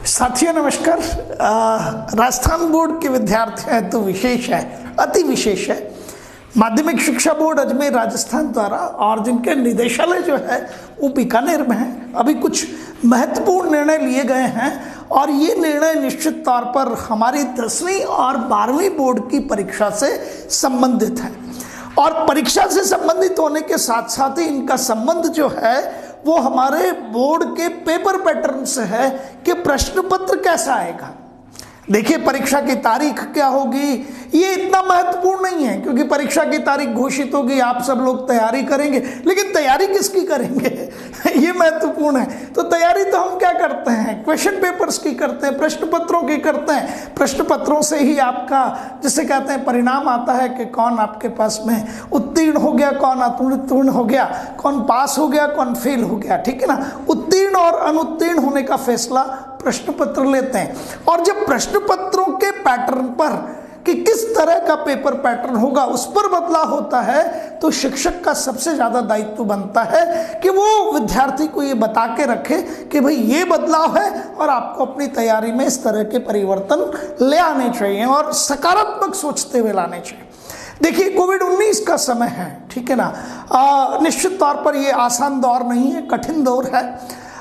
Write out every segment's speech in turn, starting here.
साथियों नमस्कार। राजस्थान बोर्ड के विद्यार्थी हैं तो विशेष है, अति विशेष है। माध्यमिक शिक्षा बोर्ड अजमेर राजस्थान द्वारा और जिनके निदेशालय जो है वो बीकानेर में है, अभी कुछ महत्वपूर्ण निर्णय लिए गए हैं और ये निर्णय निश्चित तौर पर हमारी 10वीं और 12वीं बोर्ड की परीक्षा से संबंधित है। और परीक्षा से संबंधित होने के साथ साथ ही इनका संबंध जो है वो हमारे बोर्ड के पेपर पैटर्न से है कि प्रश्न पत्र कैसा आएगा। देखिए, परीक्षा की तारीख क्या होगी ये इतना महत्वपूर्ण नहीं है, क्योंकि परीक्षा की तारीख घोषित होगी, आप सब लोग तैयारी करेंगे, लेकिन तैयारी किसकी करेंगे ये महत्वपूर्ण है। तो तैयारी तो हम क्या करते हैं, क्वेश्चन पेपर्स की करते हैं, प्रश्न पत्रों की करते हैं। प्रश्न पत्रों से ही आपका जिसे कहते हैं परिणाम आता है कि कौन आपके पास में उत्तीर्ण हो गया, कौन अनुत्तीर्ण हो गया, कौन पास हो गया, कौन फेल हो गया। ठीक है ना, उत्तीर्ण और अनुत्तीर्ण होने का फैसला प्रश्न पत्र लेते हैं। और जब प्रश्न पत्रों के पैटर्न पर कि किस तरह का पेपर पैटर्न होगा उस पर बदलाव होता है, तो शिक्षक का सबसे ज्यादा दायित्व बनता है कि वो विद्यार्थी को ये बता के रखे कि भाई ये बदलाव है और आपको अपनी तैयारी में इस तरह के परिवर्तन ले आने चाहिए और सकारात्मक सोचते हुए लाने चाहिए। देखिए, कोविड-19 का समय है, ठीक है ना। निश्चित तौर पर ये आसान दौर नहीं है, कठिन दौर है।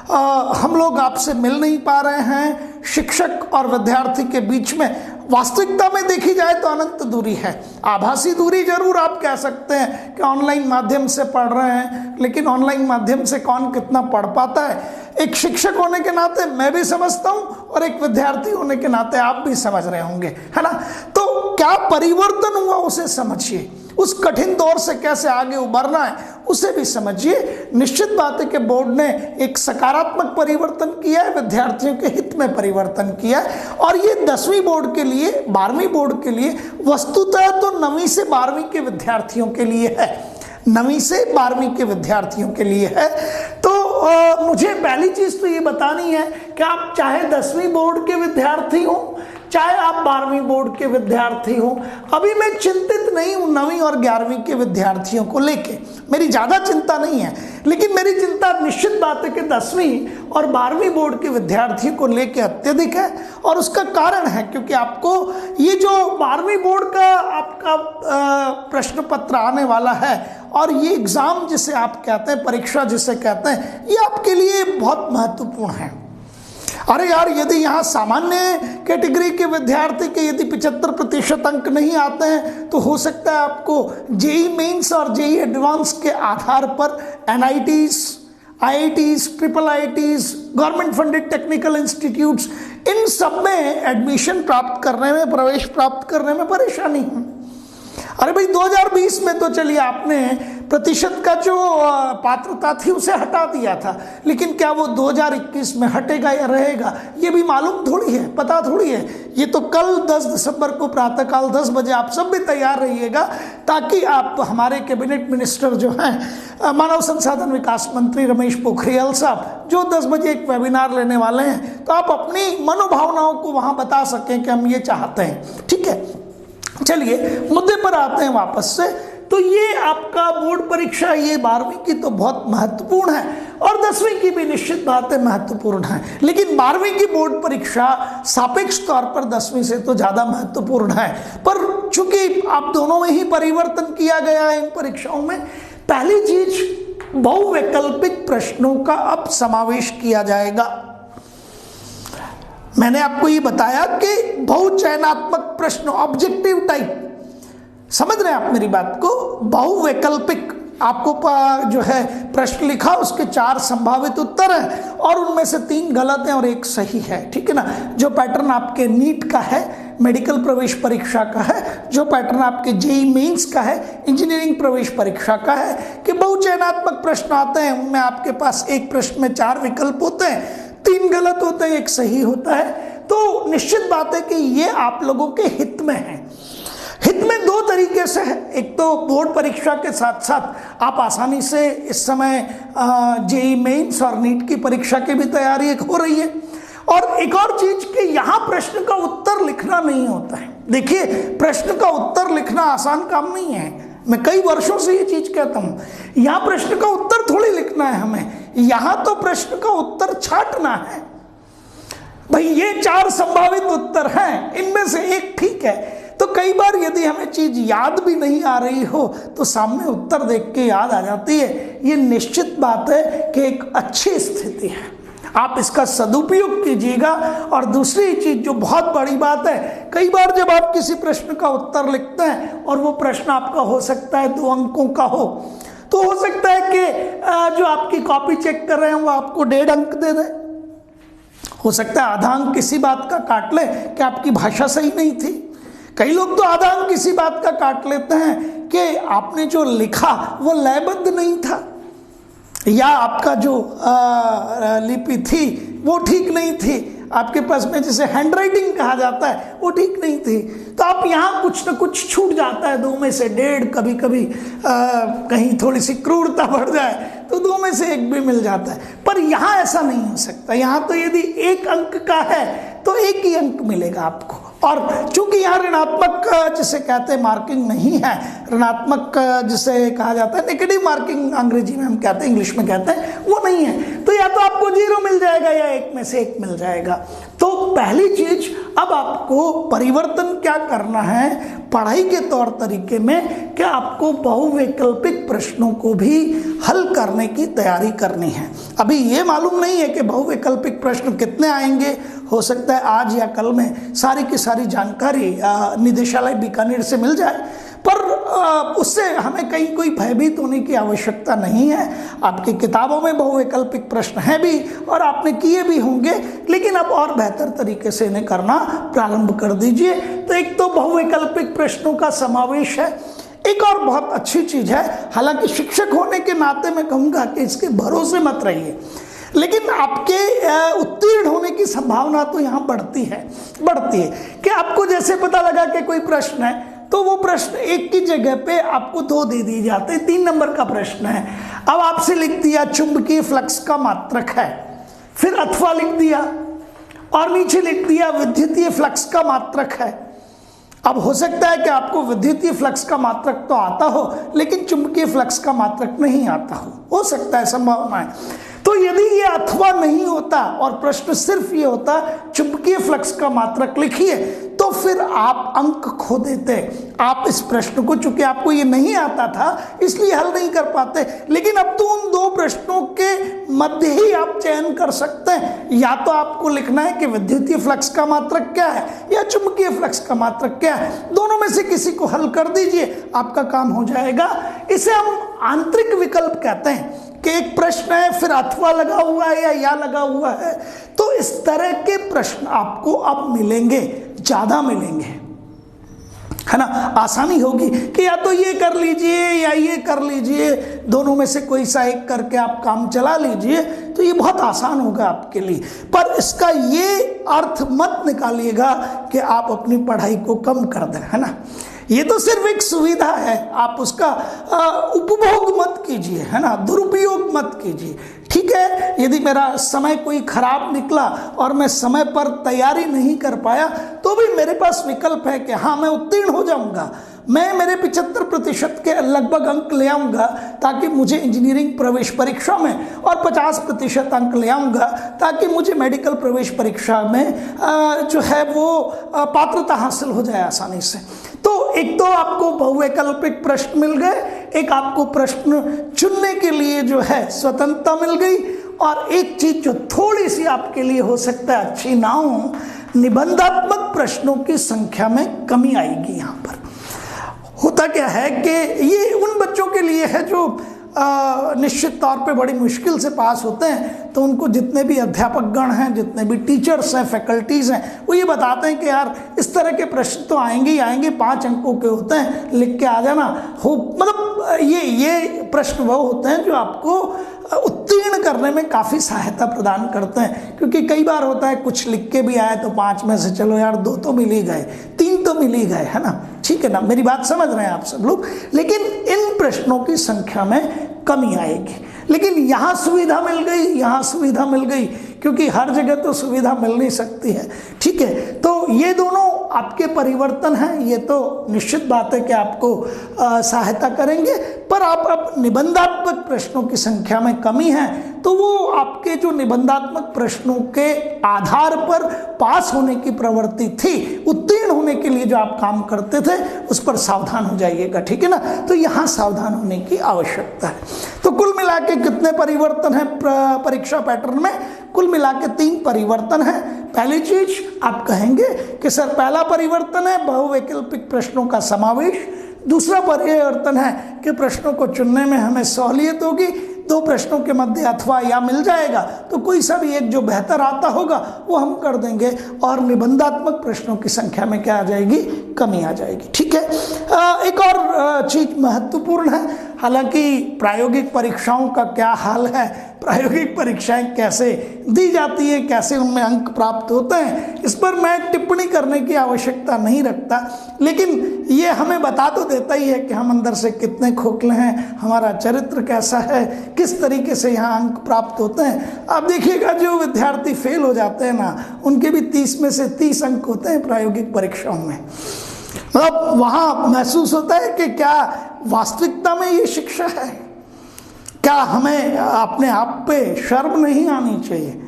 हम लोग आपसे मिल नहीं पा रहे हैं, शिक्षक और विद्यार्थी के बीच में वास्तविकता में देखी जाए तो अनंत दूरी है। आभासी दूरी जरूर आप कह सकते हैं कि ऑनलाइन माध्यम से पढ़ रहे हैं, लेकिन ऑनलाइन माध्यम से कौन कितना पढ़ पाता है, एक शिक्षक होने के नाते मैं भी समझता हूं और एक विद्यार्थी होने के नाते आप भी समझ रहे होंगे, है ना। तो क्या परिवर्तन हुआ उसे समझिए, उस कठिन दौर से कैसे आगे उबरना है उसे भी समझिए। निश्चित बात है कि बोर्ड ने एक सकारात्मक परिवर्तन किया है, विद्यार्थियों के हित में परिवर्तन किया है। और ये 10वीं बोर्ड के लिए, 12वीं बोर्ड के लिए वस्तुतः तो 9वीं से 12वीं के विद्यार्थियों के लिए है, 9वीं से 12वीं के विद्यार्थियों के लिए है। तो मुझे पहली चीज तो ये बतानी है कि आप चाहे 10वीं बोर्ड के विद्यार्थी हो चाहे आप 12वीं बोर्ड के विद्यार्थी हो, अभी मैं चिंतित नहीं हूं 9वीं और 11वीं के विद्यार्थियों को लेके, मेरी ज्यादा चिंता नहीं है। लेकिन मेरी चिंता निश्चित बात है कि 10वीं और 12वीं बोर्ड के विद्यार्थियों को लेके अत्यधिक है। और उसका कारण है क्योंकि आपको ये जो 12वीं बोर्ड का आपका प्रश्न पत्र आने वाला है और ये एग्जाम जिसे आप कहते हैं, परीक्षा जिसे कहते हैं, ये आपके लिए बहुत महत्वपूर्ण है। अरे यार, यदि यहाँ सामान्य कैटेगरी के विद्यार्थी के यदि 75% अंक नहीं आते हैं तो हो सकता है आपको जेई मेंस और जेई एडवांस के आधार पर NITs, IITs, triple IITs, government funded technical institutes, इन सब में एडमिशन प्राप्त करने में, प्रवेश प्राप्त करने में परेशानी हो। अरे भाई, 2020 में तो चलिए आपने प्रतिशत का जो पात्रता थी उसे हटा दिया था, लेकिन क्या वो 2021 में हटेगा या रहेगा ये भी मालूम थोड़ी है, पता थोड़ी है। ये तो कल 10 दिसंबर को प्रातःकाल 10 बजे आप सब भी तैयार रहिएगा, ताकि आप हमारे कैबिनेट मिनिस्टर जो हैं मानव संसाधन विकास मंत्री रमेश पोखरियाल साहब जो 10 बजे एक वेबिनार लेने वाले हैं, तो आप अपनी मनोभावनाओं को वहां बता सकें कि हम ये चाहते हैं। ठीक है, चलिए मुद्दे पर आते हैं वापस से। तो ये आपका बोर्ड परीक्षा, ये 12वीं की तो बहुत महत्वपूर्ण है और 10वीं की भी निश्चित बात है महत्वपूर्ण है, लेकिन 12वीं की बोर्ड परीक्षा सापेक्ष तौर पर 10वीं से तो ज्यादा महत्वपूर्ण है। पर चूंकि आप दोनों में ही परिवर्तन किया गया है इन परीक्षाओं में, पहली चीज बहुवैकल्पिक प्रश्नों का अब समावेश किया जाएगा। मैंने आपको ये बताया कि बहुचयनात्मक प्रश्न, ऑब्जेक्टिव टाइप, समझ रहे हैं आप मेरी बात को। बहुवैकल्पिक आपको जो है प्रश्न लिखा, उसके 4 संभावित उत्तर हैं और उनमें से 3 गलत हैं और 1 सही है। ठीक है ना, जो पैटर्न आपके नीट का है, मेडिकल प्रवेश परीक्षा का है, जो पैटर्न आपके जेई मेंस का है, इंजीनियरिंग प्रवेश परीक्षा का है, कि बहुचयनात्मक प्रश्न आते हैं। उनमें आपके पास एक प्रश्न में 4 विकल्प होते हैं, 3 गलत होते हैं, 1 सही होता है। तो निश्चित बात है कि ये आप लोगों के हित में है। हित में 2 तरीके से है, एक तो बोर्ड परीक्षा के साथ साथ आप आसानी से इस समय जेई मेंस और नीट की परीक्षा की भी तैयारी हो रही है। और एक और चीज कि यहाँ प्रश्न का उत्तर लिखना नहीं होता है। देखिए, प्रश्न का उत्तर लिखना आसान काम नहीं है, मैं कई वर्षों से ये चीज कहता हूं। यहाँ प्रश्न का उत्तर थोड़ी लिखना है हमें, यहाँ तो प्रश्न का उत्तर छांटना है। भाई ये 4 संभावित उत्तर हैं, इनमें से एक ठीक है। तो कई बार यदि हमें चीज याद भी नहीं आ रही हो तो सामने उत्तर देख के याद आ जाती है। ये निश्चित बात है कि एक अच्छी स्थिति है, आप इसका सदुपयोग कीजिएगा। और दूसरी चीज जो बहुत बड़ी बात है, कई बार जब आप किसी प्रश्न का उत्तर लिखते हैं और वो प्रश्न आपका हो सकता है 2 अंकों का हो, तो हो सकता है कि जो आपकी कॉपी चेक कर रहे हैं वो आपको 1.5 अंक दे दे। हो सकता है आधा अंक किसी बात का काट ले कि आपकी भाषा सही नहीं थी। कई लोग तो आधा अंक किसी बात का काट लेते हैं कि आपने जो लिखा वो लयबद्ध नहीं था, या आपका जो लिपि थी वो ठीक नहीं थी, आपके पास में जिसे हैंडराइटिंग कहा जाता है वो ठीक नहीं थी। तो आप यहाँ कुछ ना कुछ छूट जाता है, 2 में से 1.5, कभी कभी कहीं थोड़ी सी क्रूरता बढ़ जाए तो 2 में से 1 भी मिल जाता है। पर यहाँ ऐसा नहीं हो सकता। यहाँ तो यदि 1 अंक का है तो 1 ही अंक मिलेगा आपको। और चूंकि यहाँ ऋणात्मक जिसे कहते हैं मार्किंग नहीं है, ऋणात्मक जिसे कहा जाता है नेगेटिव मार्किंग अंग्रेजी में हम कहते हैं, इंग्लिश में कहते हैं, वो नहीं है। तो या तो आपको 0 मिल जाएगा या 1 में से 1 मिल जाएगा। तो पहली चीज, अब आपको परिवर्तन क्या करना है पढ़ाई के तौर तरीके में, कि आपको बहुवैकल्पिक प्रश्नों को भी हल करने की तैयारी करनी है। अभी ये मालूम नहीं है कि बहुवैकल्पिक प्रश्न कितने आएंगे, हो सकता है आज या कल में सारी की सारी जानकारी निदेशालय बीकानेर से मिल जाए, पर उससे हमें कहीं कोई भयभीत होने की आवश्यकता नहीं है। आपकी किताबों में बहुवैकल्पिक प्रश्न हैं भी और आपने किए भी होंगे, लेकिन अब और बेहतर तरीके से इन्हें करना प्रारंभ कर दीजिए। तो एक तो बहुवैकल्पिक प्रश्नों का समावेश है। एक और बहुत अच्छी चीज है, हालांकि शिक्षक होने के नाते मैं कहूँगा कि इसके भरोसे मत रहिए, लेकिन आपके उत्तीर्ण होने की संभावना तो यहाँ बढ़ती है कि आपको जैसे पता लगा कि कोई प्रश्न है तो वो प्रश्न 1 की जगह पे आपको 2 दे दिए जाते हैं। 3 नंबर का प्रश्न है, अब आपसे लिख दिया चुंबकीय फ्लक्स का मात्रक है, फिर अथवा लिख दिया और नीचे लिख दिया विद्युतीय फ्लक्स का मात्रक है। अब हो सकता है कि आपको विद्युतीय फ्लक्स का मात्रक तो आता हो लेकिन चुंबकीय फ्लक्स का मात्रक नहीं आता हो सकता है, संभावना है। तो यदि ये अथवा नहीं होता और प्रश्न सिर्फ ये होता चुंबकीय फ्लक्स का मात्रक लिखिए, तो फिर आप अंक खो देते। आप इस प्रश्न को, चूंकि आपको ये नहीं आता था इसलिए हल नहीं कर पाते, लेकिन अब तो उन 2 प्रश्नों के मध्य ही आप चयन कर सकते हैं। या तो आपको लिखना है कि विद्युतीय फ्लक्स का मात्रक क्या है या चुंबकीय फ्लक्स का मात्रक क्या है, दोनों में से किसी को हल कर दीजिए, आपका काम हो जाएगा। इसे हम आंतरिक विकल्प कहते हैं कि एक प्रश्न है फिर अथवा लगा हुआ है या लगा हुआ है। तो इस तरह के प्रश्न आपको अब मिलेंगे, ज्यादा मिलेंगे, है ना। आसानी होगी कि या तो ये कर लीजिए या ये कर लीजिए, दोनों में से कोई सा एक करके आप काम चला लीजिए, तो ये बहुत आसान होगा आपके लिए। पर इसका ये अर्थ मत निकालिएगा कि आप अपनी पढ़ाई को कम कर दें, है ना। ये तो सिर्फ एक सुविधा है, आप उसका उपभोग मत कीजिए, है ना, दुरुपयोग मत कीजिए। ठीक है, यदि मेरा समय कोई खराब निकला और मैं समय पर तैयारी नहीं कर पाया तो भी मेरे पास विकल्प है कि हाँ, मैं उत्तीर्ण हो जाऊंगा, मैं मेरे 75% के लगभग अंक ले आऊँगा ताकि मुझे इंजीनियरिंग प्रवेश परीक्षा में, और 50% अंक ले आऊँगा ताकि मुझे मेडिकल प्रवेश परीक्षा में जो है वो पात्रता हासिल हो जाए आसानी से। तो एक तो आपको बहुवैकल्पिक प्रश्न मिल गए, एक आपको प्रश्न चुनने के लिए जो है स्वतंत्रता मिल गई, और एक चीज जो थोड़ी सी आपके लिए हो सकता है अच्छी ना हो, निबंधात्मक प्रश्नों की संख्या में कमी आएगी। यहाँ पर होता क्या है कि ये उन बच्चों के लिए है जो निश्चित तौर पे बड़ी मुश्किल से पास होते हैं, तो उनको जितने भी अध्यापक गण हैं, जितने भी टीचर्स हैं, फैकल्टीज़ हैं, वो ये बताते हैं कि यार इस तरह के प्रश्न तो आएंगे ही आएंगे, 5 अंकों के होते हैं, लिख के आ जाना हो। मतलब ये प्रश्न वो होते हैं जो आपको उत्तीर्ण करने में काफ़ी सहायता प्रदान करते हैं। क्योंकि कई बार होता है कुछ लिख के भी आए तो 5 में से चलो यार 2 तो मिल ही गए, 3 तो मिल ही गए, है ना। ठीक है ना, मेरी बात समझ रहे हैं आप सब लोग। लेकिन इन प्रश्नों की संख्या में कमी आएगी। लेकिन यहाँ सुविधा मिल गई, यहाँ सुविधा मिल गई क्योंकि हर जगह तो सुविधा मिल नहीं सकती है। ठीक है, तो ये दोनों आपके परिवर्तन हैं, ये तो निश्चित बात है कि आपको सहायता करेंगे। पर आप अब निबंधात्मक प्रश्नों की संख्या में कमी है, तो वो आपके जो निबंधात्मक प्रश्नों के आधार पर पास होने की प्रवृत्ति थी, उत्तीर्ण होने के लिए जो आप काम करते थे, उस पर सावधान हो जाइएगा। ठीक है ना, तो यहाँ सावधान होने की आवश्यकता है। तो कुल मिला के कितने परिवर्तन हैं परीक्षा पैटर्न में? कुल मिला के 3 परिवर्तन हैं। पहली चीज आप कहेंगे कि सर पहला परिवर्तन है बहुवैकल्पिक प्रश्नों का समावेश। दूसरा परिवर्तन है कि प्रश्नों को चुनने में हमें सहूलियत होगी, 2 प्रश्नों के मध्य अथवा या मिल जाएगा, तो कोई सा भी एक जो बेहतर आता होगा वो हम कर देंगे, और निबंधात्मक प्रश्नों की संख्या में क्या आ जाएगी? कमी आ जाएगी। ठीक है, एक और चीज महत्वपूर्ण है, हालांकि प्रायोगिक परीक्षाओं का क्या हाल है, प्रायोगिक परीक्षाएं कैसे दी जाती है, कैसे उनमें अंक प्राप्त होते हैं, इस पर मैं टिप्पणी करने की आवश्यकता नहीं रखता, लेकिन ये हमें बता तो देता ही है कि हम अंदर से कितने खोखले हैं, हमारा चरित्र कैसा है, किस तरीके से यहाँ अंक प्राप्त होते हैं। आप देखिएगा जो विद्यार्थी फेल हो जाते हैं ना, उनके भी 30 में से 30 अंक होते हैं प्रायोगिक परीक्षाओं में। मतलब वहाँ महसूस होता है कि क्या वास्तविकता में ये शिक्षा है? क्या हमें अपने आप पे शर्म नहीं आनी चाहिए?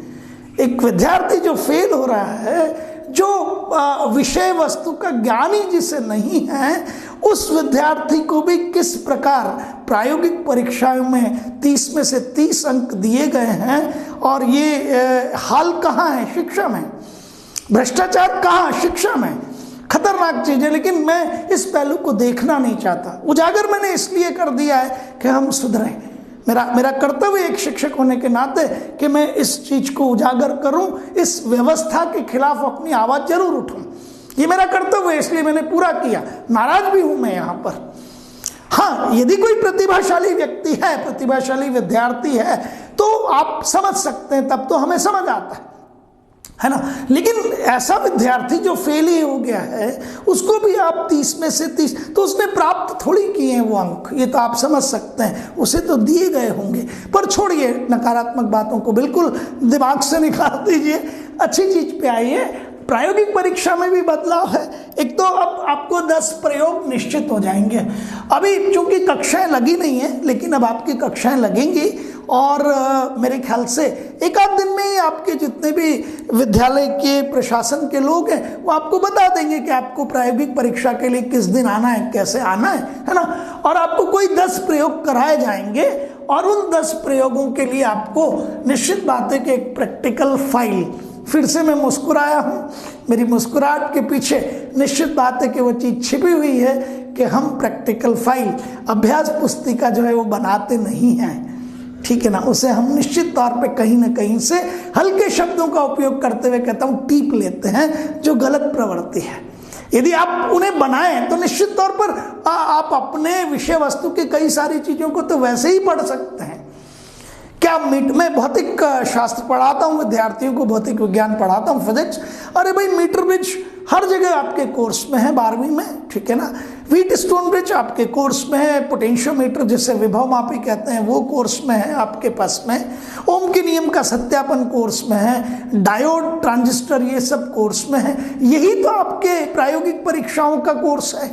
एक विद्यार्थी जो फेल हो रहा है, जो विषय वस्तु का ज्ञानी जिसे नहीं है, उस विद्यार्थी को भी किस प्रकार प्रायोगिक परीक्षाओं में 30 में से 30 अंक दिए गए हैं, और ये हाल कहाँ है? शिक्षा में। भ्रष्टाचार कहाँ? शिक्षा में। खतरनाक चीज है, लेकिन मैं इस पहलू को देखना नहीं चाहता। उजागर मैंने इसलिए कर दिया है कि हम सुधरें। मेरा कर्तव्य एक शिक्षक होने के नाते कि मैं इस चीज को उजागर करूं, इस व्यवस्था के खिलाफ अपनी आवाज जरूर उठाऊं। ये मेरा कर्तव्य है, इसलिए मैंने पूरा किया। नाराज भी हूं मैं यहाँ पर। हाँ, यदि कोई प्रतिभाशाली व्यक्ति है, प्रतिभाशाली विद्यार्थी है, तो आप समझ सकते हैं, तब तो हमें समझ आता है ना। लेकिन ऐसा विद्यार्थी जो फेल ही हो गया है, उसको भी आप 30 में से 30, तो उसने प्राप्त थोड़ी किए हैं वो अंक, ये तो आप समझ सकते हैं, उसे तो दिए गए होंगे। पर छोड़िए नकारात्मक बातों को, बिल्कुल दिमाग से निकाल दीजिए, अच्छी चीज पे आइए। प्रायोगिक परीक्षा में भी बदलाव है। एक तो अब आपको 10 प्रयोग निश्चित हो जाएंगे। अभी चूंकि कक्षाएं लगी नहीं है, लेकिन अब आपकी कक्षाएं लगेंगी, और मेरे ख्याल से एक आध दिन में ही आपके जितने भी विद्यालय के प्रशासन के लोग हैं, वो आपको बता देंगे कि आपको प्रायोगिक परीक्षा के लिए किस दिन आना है, कैसे आना है ना। और आपको कोई 10 प्रयोग कराए जाएंगे, और उन 10 प्रयोगों के लिए आपको निश्चित बात है कि एक प्रैक्टिकल फाइल, फिर से मैं मुस्कुराया हूँ, मेरी मुस्कुराहट के पीछे निश्चित बात है कि वो चीज़ छिपी हुई है कि हम प्रैक्टिकल फाइल, अभ्यास पुस्तिका जो है वो बनाते नहीं हैं। ठीक है ना, उसे हम निश्चित तौर पे कहीं ना कहीं से हल्के शब्दों का उपयोग करते हुए कहता हूँ टीप लेते हैं, जो गलत प्रवृत्ति है। यदि आप उन्हें बनाएं तो निश्चित तौर पर आप अपने विषय वस्तु की कई सारी चीज़ों को तो वैसे ही पढ़ सकते हैं। क्या मैं भौतिक शास्त्र पढ़ाता हूँ विद्यार्थियों को, भौतिक विज्ञान पढ़ाता हूँ, फिजिक्स। अरे भाई, मीटर ब्रिज हर जगह आपके कोर्स में है 12वीं में, ठीक है ना। व्हीट स्टोन ब्रिज आपके कोर्स में है, पोटेंशियोमीटर जिसे विभव मापी कहते हैं वो कोर्स में है आपके पास में, ओम के नियम का सत्यापन कोर्स में है, डायोड ट्रांजिस्टर ये सब कोर्स में है। यही तो आपके प्रायोगिक परीक्षाओं का कोर्स है।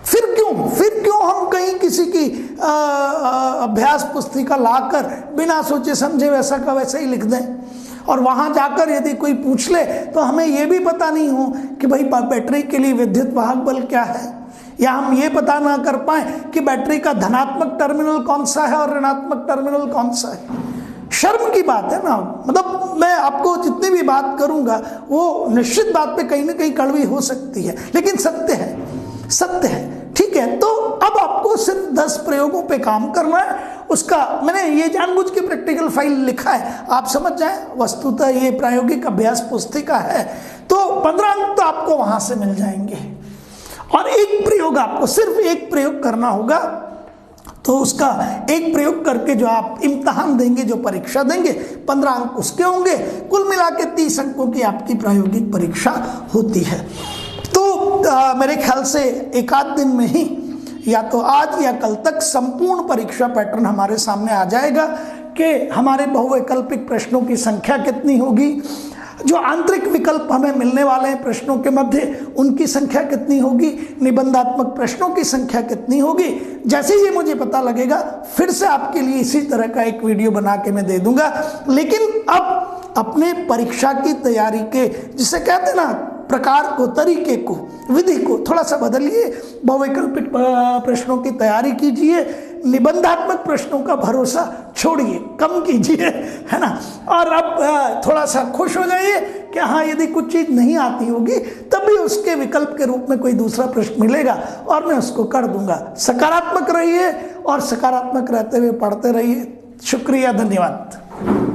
फिर क्यों हम कहीं किसी की अभ्यास पुस्तिका लाकर बिना सोचे समझे वैसा का वैसा ही लिख दें, और वहां जाकर यदि कोई पूछ ले तो हमें यह भी पता नहीं हो कि भाई बैटरी के लिए विद्युत वाहक बल क्या है, या हम ये पता ना कर पाए कि बैटरी का धनात्मक टर्मिनल कौन सा है और ऋणात्मक टर्मिनल कौन सा है। शर्म की बात है ना। मतलब मैं आपको जितनी भी बात करूंगा वो निश्चित बात पे कहीं ना कहीं कड़वी हो सकती है, लेकिन सत्य है। ठीक है, तो अब आपको सिर्फ 10 प्रयोगों पे काम करना है। उसका मैंने ये जानबूझ के प्रैक्टिकल फाइल लिखा है, आप समझ जाएं, वस्तुतः ये प्रायोगिक अभ्यास पुस्तिका है, तो 15 अंक तो आपको वहां से मिल जाएंगे। और एक प्रयोग, आपको सिर्फ एक प्रयोग करना होगा, तो उसका एक प्रयोग करके जो आप इम्तहान देंगे, जो परीक्षा देंगे, 15 अंक उसके होंगे। कुल मिला के 30 अंकों की आपकी प्रायोगिक परीक्षा होती है। तो मेरे ख्याल से एक आध दिन में ही, या तो आज या कल तक, संपूर्ण परीक्षा पैटर्न हमारे सामने आ जाएगा। कि हमारे बहुवैकल्पिक प्रश्नों की संख्या कितनी होगी, जो आंतरिक विकल्प हमें मिलने वाले हैं प्रश्नों के मध्य उनकी संख्या कितनी होगी, निबंधात्मक प्रश्नों की संख्या कितनी होगी। जैसे ये मुझे पता लगेगा फिर से आपके लिए इसी तरह का एक वीडियो बना के मैं दे दूंगा। लेकिन अब अपने परीक्षा की तैयारी के, जिसे कहते हैं ना, प्रकार को, तरीके को, विधि को थोड़ा सा बदलिए। बहुवैकल्पिक प्रश्नों की तैयारी कीजिए, निबंधात्मक प्रश्नों का भरोसा छोड़िए, कम कीजिए, है ना। और अब थोड़ा सा खुश हो जाइए कि हाँ, यदि कुछ चीज़ नहीं आती होगी तभी उसके विकल्प के रूप में कोई दूसरा प्रश्न मिलेगा और मैं उसको कर दूंगा। सकारात्मक रहिए और सकारात्मक रहते हुए पढ़ते रहिए। शुक्रिया, धन्यवाद।